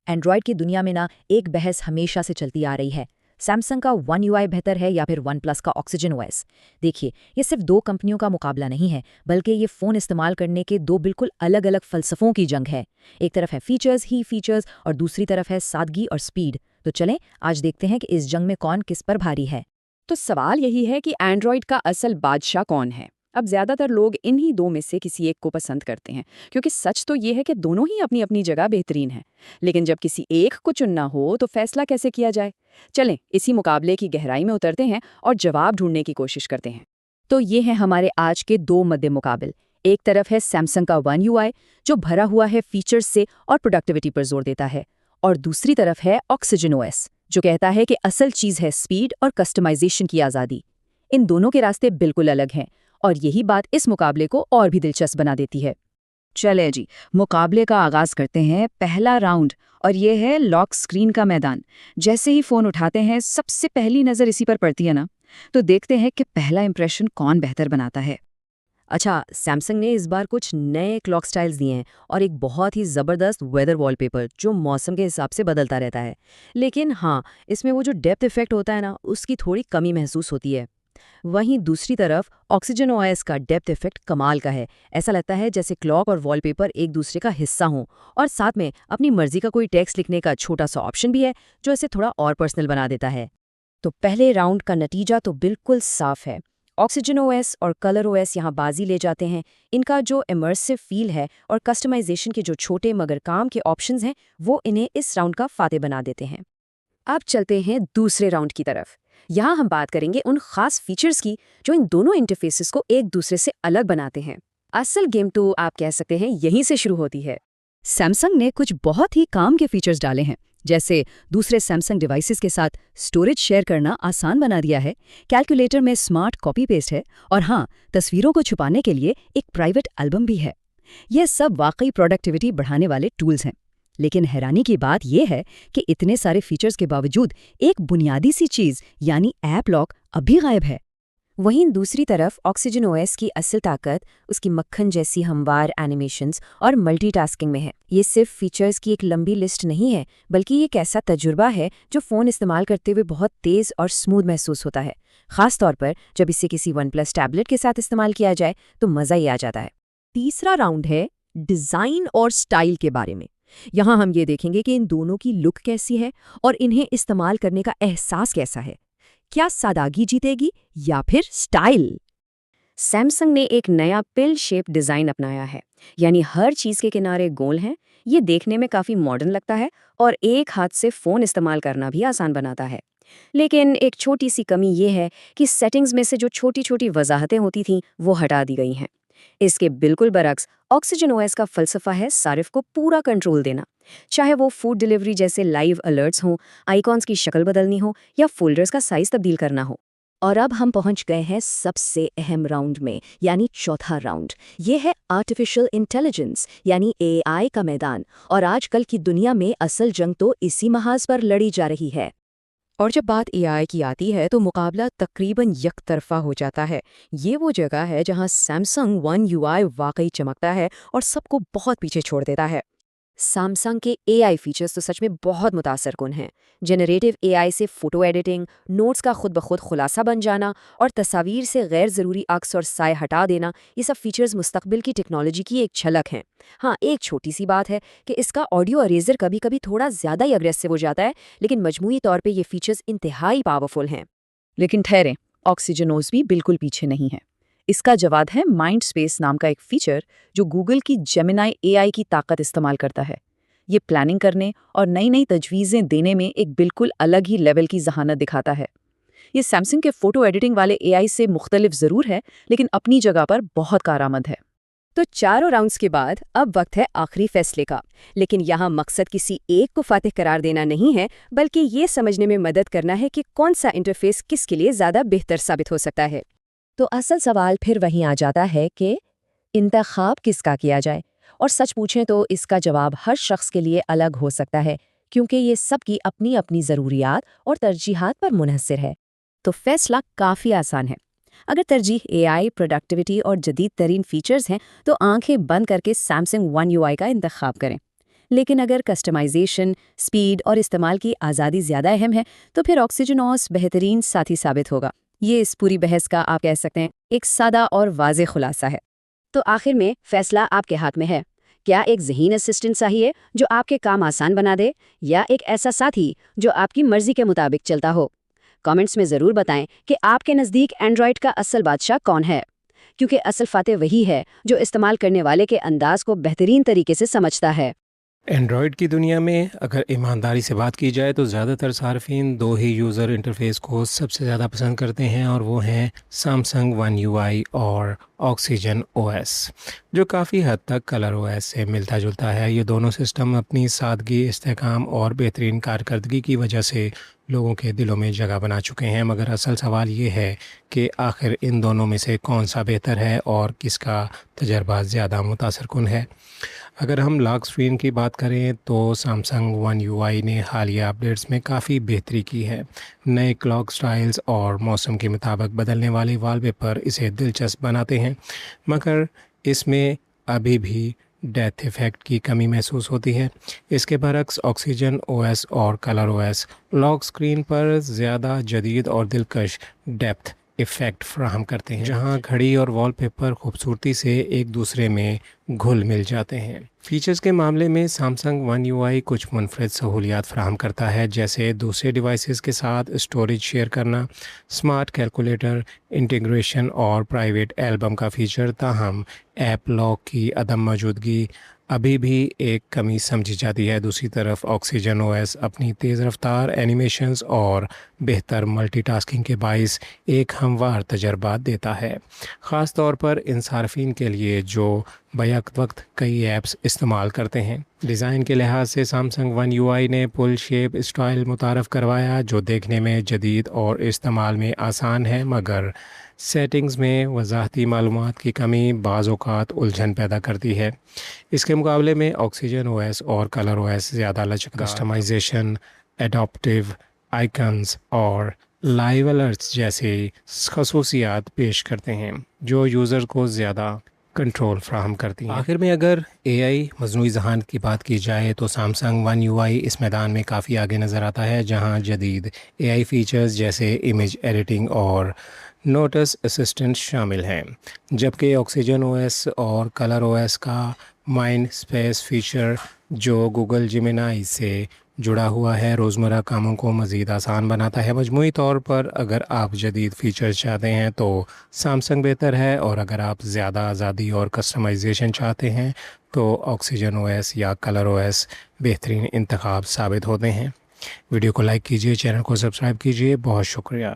Android की दुनिया में ना एक बहस हमेशा से चलती आ रही है। सैमसंग का वन यूआई बेहतर है या फिर वन प्लस का ऑक्सीजन ओएस। देखिए, ये सिर्फ दो कंपनियों का मुकाबला नहीं है, बल्कि ये फ़ोन इस्तेमाल करने के दो बिल्कुल अलग अलग फ़लसफ़ों की जंग है। एक तरफ है फीचर्स ही फीचर्स और दूसरी तरफ है सादगी और स्पीड। तो चलें आज देखते हैं कि इस जंग में कौन किस पर भारी है। तो सवाल यही है कि एंड्रॉयड का असल बादशाह कौन है। अब ज्यादातर लोग इन्हीं दो में से किसी एक को पसंद करते हैं, क्योंकि सच तो ये है कि दोनों ही अपनी अपनी जगह बेहतरीन हैं। लेकिन जब किसी एक को चुनना हो तो फैसला कैसे किया जाए? चलें इसी मुकाबले की गहराई में उतरते हैं और जवाब ढूंढने की कोशिश करते हैं। तो ये हैं हमारे आज के दो मद्दे मुकाबिल। एक तरफ है सैमसंग का वन यूआई, जो भरा हुआ है फीचर्स से और प्रोडक्टिविटी पर जोर देता है, और दूसरी तरफ है ऑक्सीजन ओएस, जो कहता है कि असल चीज़ है स्पीड और कस्टमाइजेशन की आज़ादी। इन दोनों के रास्ते बिल्कुल अलग हैं, और यही बात इस मुकाबले को और भी दिलचस्प बना देती है। चले जी, मुकाबले का आगाज करते हैं। पहला राउंड, और ये है लॉक स्क्रीन का मैदान। जैसे ही फ़ोन उठाते हैं सबसे पहली नज़र इसी पर पड़ती है ना, तो देखते हैं कि पहला इंप्रेशन कौन बेहतर बनाता है। अच्छा, सैमसंग ने इस बार कुछ नए क्लॉक स्टाइल्स दिए हैं और एक बहुत ही ज़बरदस्त वेदर वॉलपेपर जो मौसम के हिसाब से बदलता रहता है। लेकिन हाँ, इसमें वो जो डेप्थ इफेक्ट होता है ना, उसकी थोड़ी कमी महसूस होती है। वहीं दूसरी तरफ ऑक्सीजन ओएस का डेप्थ इफेक्ट कमाल का है। ऐसा लगता है जैसे क्लॉक और वॉलपेपर एक दूसरे का हिस्सा हों, और साथ में अपनी मर्जी का कोई टेक्स्ट लिखने का छोटा सा ऑप्शन भी है जो इसे थोड़ा और पर्सनल बना देता है। तो पहले राउंड का नतीजा तो बिल्कुल साफ है। ऑक्सीजन ओएस और कलर ओएस यहाँ बाजी ले जाते हैं। इनका जो इमर्सिव फील है और कस्टमाइजेशन के जो छोटे मगर काम के ऑप्शंस हैं, वो इन्हें इस राउंड का फाते बना देते हैं। अब चलते हैं दूसरे राउंड की तरफ। यहाँ हम बात करेंगे उन खास फीचर्स की जो इन दोनों इंटरफेसेस को एक दूसरे से अलग बनाते हैं। असल गेम तो आप कह सकते हैं यहीं से शुरू होती है। सैमसंग ने कुछ बहुत ही काम के फीचर्स डाले हैं, जैसे दूसरे सैमसंग डिवाइसेस के साथ स्टोरेज शेयर करना आसान बना दिया है, कैलकुलेटर में स्मार्ट कॉपी पेस्ट है, और हाँ, तस्वीरों को छुपाने के लिए एक प्राइवेट एल्बम भी है। यह सब वाकई प्रोडक्टिविटी बढ़ाने वाले टूल्स हैं। लेकिन हैरानी की बात यह है कि इतने सारे फीचर्स के बावजूद एक बुनियादी सी चीज़ यानी ऐप लॉक अभी गायब है। वहीं दूसरी तरफ ऑक्सीजन ओएस की असल ताकत उसकी मक्खन जैसी हमवार एनिमेशंस और मल्टीटास्किंग में है। ये सिर्फ फीचर्स की एक लंबी लिस्ट नहीं है, बल्कि ये एक ऐसा तजुर्बा है जो फ़ोन इस्तेमाल करते हुए बहुत तेज़ और स्मूथ महसूस होता है। ख़ास तौर पर जब इसे किसी वन प्लस टैबलेट के साथ इस्तेमाल किया जाए तो मज़ा ही आ जाता है। तीसरा राउंड है डिज़ाइन और स्टाइल के बारे में। यहाँ हम ये देखेंगे कि इन दोनों की लुक कैसी है और इन्हें इस्तेमाल करने का एहसास कैसा है। क्या सादगी जीतेगी या फिर स्टाइल? सैमसंग ने एक नया पिल शेप डिज़ाइन अपनाया है, यानी हर चीज़ के किनारे गोल हैं। ये देखने में काफ़ी मॉडर्न लगता है और एक हाथ से फ़ोन इस्तेमाल करना भी आसान बनाता है। लेकिन एक छोटी सी कमी ये है कि सेटिंग्स में से जो छोटी छोटी वजाहतें होती थीं वो हटा दी गई हैं। इसके बिल्कुल बरक्स ऑक्सीजन ओएस का फ़लसफ़ा है सारिफ को पूरा कंट्रोल देना। चाहे वो फूड डिलीवरी जैसे लाइव अलर्ट्स हों, आइकॉन्स की शक्ल बदलनी हो या फोल्डर्स का साइज़ तब्दील करना हो। और अब हम पहुंच गए हैं सबसे अहम राउंड में, यानी चौथा राउंड। ये है आर्टिफिशियल इंटेलिजेंस यानी एआई का मैदान। और आजकल की दुनिया में असल जंग तो इसी महाज पर लड़ी जा रही है। और जब बात एआई की आती है तो मुकाबला तकरीबन यकतरफा हो जाता है। ये वो जगह है जहां सैमसंग वन यूआई वाकई चमकता है और सबको बहुत पीछे छोड़ देता है। सैमसंग के एआई फीचर्स तो सच में बहुत मुतासरकुन हैं। जनरेटिव एआई से फ़ोटो एडिटिंग, नोट्स का खुद ब खुद खुलासा बन जाना और तस्वीर से गैर ज़रूरी अक्स और साए हटा देना, ये सब फीचर्स मुस्तकबिल की टेक्नोलॉजी की एक झलक हैं। हाँ, एक छोटी सी बात है कि इसका ऑडियो अरेजर कभी कभी थोड़ा ज़्यादा ही अग्रेसिव हो जाता है, लेकिन मजमूई तौर पर ये फीचर्स इंतहाई पावरफुल हैं। लेकिन ठहरें, ऑक्सीजन ओएस भी बिल्कुल पीछे नहीं है। इसका जवाब है माइंड स्पेस नाम का एक फीचर जो गूगल की जेमिनाई एआई की ताकत इस्तेमाल करता है। ये प्लानिंग करने और नई नई तजवीज़ें देने में एक बिल्कुल अलग ही लेवल की जहानत दिखाता है। ये सैमसंग के फ़ोटो एडिटिंग वाले एआई से मुख्तलिफ ज़रूर है, लेकिन अपनी जगह पर बहुत कारआमद है। तो चारों राउंड्स के बाद अब वक्त है आखिरी फैसले का। लेकिन यहाँ मकसद किसी एक को फातिह करार देना नहीं है, बल्कि ये समझने में मदद करना है कि कौन सा इंटरफेस किसके लिए ज़्यादा बेहतर साबित हो सकता है। तो असल सवाल फिर वहीं आ जाता है कि इंतखाब किसका किया जाए। और सच पूछें तो इसका जवाब हर शख्स के लिए अलग हो सकता है, क्योंकि ये सबकी अपनी अपनी ज़रूरियात और तरजीहात पर मुनहसर है। तो फैसला काफ़ी आसान है। अगर तरजीह एआई, प्रोडक्टिविटी और जदीद तरीन फीचर्स हैं तो आंखें बंद करके सैमसंग वन यूआई का इंतखाब करें। लेकिन अगर कस्टमाइजेशन, स्पीड और इस्तेमाल की आज़ादी ज़्यादा अहम है तो फिर ऑक्सीजनोस बेहतरीन साथी साबित होगा। ये इस पूरी बहस का आप कह सकते हैं एक सादा और वाज़ेह खुलासा है। तो आखिर में फैसला आपके हाथ में है। क्या एक ज़हीन असिस्टेंट चाहिए जो आपके काम आसान बना दे, या एक ऐसा साथी जो आपकी मर्जी के मुताबिक चलता हो? कमेंट्स में ज़रूर बताएं कि आपके नज़दीक एंड्रॉयड का असल बादशाह कौन है, क्योंकि असल फातेह वही है जो इस्तेमाल करने वाले के अंदाज को बेहतरीन तरीके से समझता है। एंड्रॉयड की दुनिया में अगर ईमानदारी से बात की जाए तो ज़्यादातर सार्फिन दो ही यूज़र इंटरफेस को सबसे ज़्यादा पसंद करते हैं, और वो हैं सैमसंग वन यूआई और ऑक्सीजन ओएस, जो काफ़ी हद तक कलर ओएस से मिलता जुलता है। ये दोनों सिस्टम अपनी सादगी, इस्तेकाम और बेहतरीन कारकर्दगी की वजह से लोगों के दिलों में जगह बना चुके हैं। मगर असल सवाल ये है कि आखिर इन दोनों में से कौन सा बेहतर है और किसका तजर्बा ज़्यादा मुतासरकुन है। अगर हम लॉक स्क्रीन की बात करें तो सैमसंग वन यूआई ने हालिया अपडेट्स में काफ़ी बेहतरी की है। नए क्लॉक स्टाइल्स और मौसम के मुताबिक बदलने वाले वॉलपेपर इसे दिलचस्प बनाते हैं, मगर इसमें अभी भी डेप्थ इफ़ेक्ट की कमी महसूस होती है। इसके बरक्स ऑक्सीजन ओएस और कलर ओएस लॉक स्क्रीन पर ज़्यादा जदीद और दिलकश डेप्थ इफ़ेक्ट फ्राहम करते हैं, जहां घड़ी और वॉलपेपर खूबसूरती से एक दूसरे में घुल मिल जाते हैं। फीचर्स के मामले में सैमसंग वन यूआई कुछ मुनफरद सहूलियात फ्राहम करता है, जैसे दूसरे डिवाइसेस के साथ स्टोरेज शेयर करना, स्मार्ट कैलकुलेटर इंटीग्रेशन और प्राइवेट एल्बम का फीचर। ताहम ऐप लॉक की अदम मौजूदगी अभी भी एक कमी समझी जाती है। दूसरी तरफ ऑक्सीजन ओएस अपनी तेज़ रफ्तार एनिमेशंस और बेहतर मल्टीटास्किंग के बाइस एक हमवार तजर्बा देता है, ख़ास तौर पर इन सार्फिन के लिए जो बैक वक्त कई ऐप्स इस्तेमाल करते हैं। डिज़ाइन के लिहाज से सैमसंग वन यूआई ने पुल शेप स्टाइल मुतारफ़ करवाया, जो देखने में जदीद और इस्तेमाल में आसान है, मगर सेटिंग्स में वजाहती मालूमात की कमी बाज़ औक़ात उलझन पैदा करती है। इसके मुकाबले में ऑक्सीजन ओएस और कलर ओएस ज़्यादा लचकदार, कस्टमाइजेशन, एडॉप्टिव आइकन्स और लाइव अलर्ट्स जैसे खसूसियात पेश करते हैं, जो यूज़र को ज़्यादा कंट्रोल फ्राहम करती हैं। आखिर में अगर एआई मजनूई ज़हान की बात की जाए तो सैमसंग वन यूआई इस मैदान में काफ़ी आगे नज़र आता है, जहां जदीद एआई फीचर्स जैसे इमेज एडिटिंग और नोटिस असिस्टेंट शामिल हैं, जबकि ऑक्सीजन ओएस और कलर ओएस का माइंड स्पेस फीचर जो गूगल जिमिनाई से जुड़ा हुआ है रोज़मर्रा कामों को मज़ीद आसान बनाता है। मजमूई तौर पर अगर आप जदीद फ़ीचर्स चाहते हैं तो सैमसंग बेहतर है, और अगर आप ज़्यादा आज़ादी और कस्टमाइजेशन चाहते हैं तो ऑक्सीजन ओएस या कलर ओएस बेहतरीन इंतखाब साबित होते हैं। वीडियो को लाइक कीजिए, चैनल को सब्सक्राइब कीजिए। बहुत शुक्रिया।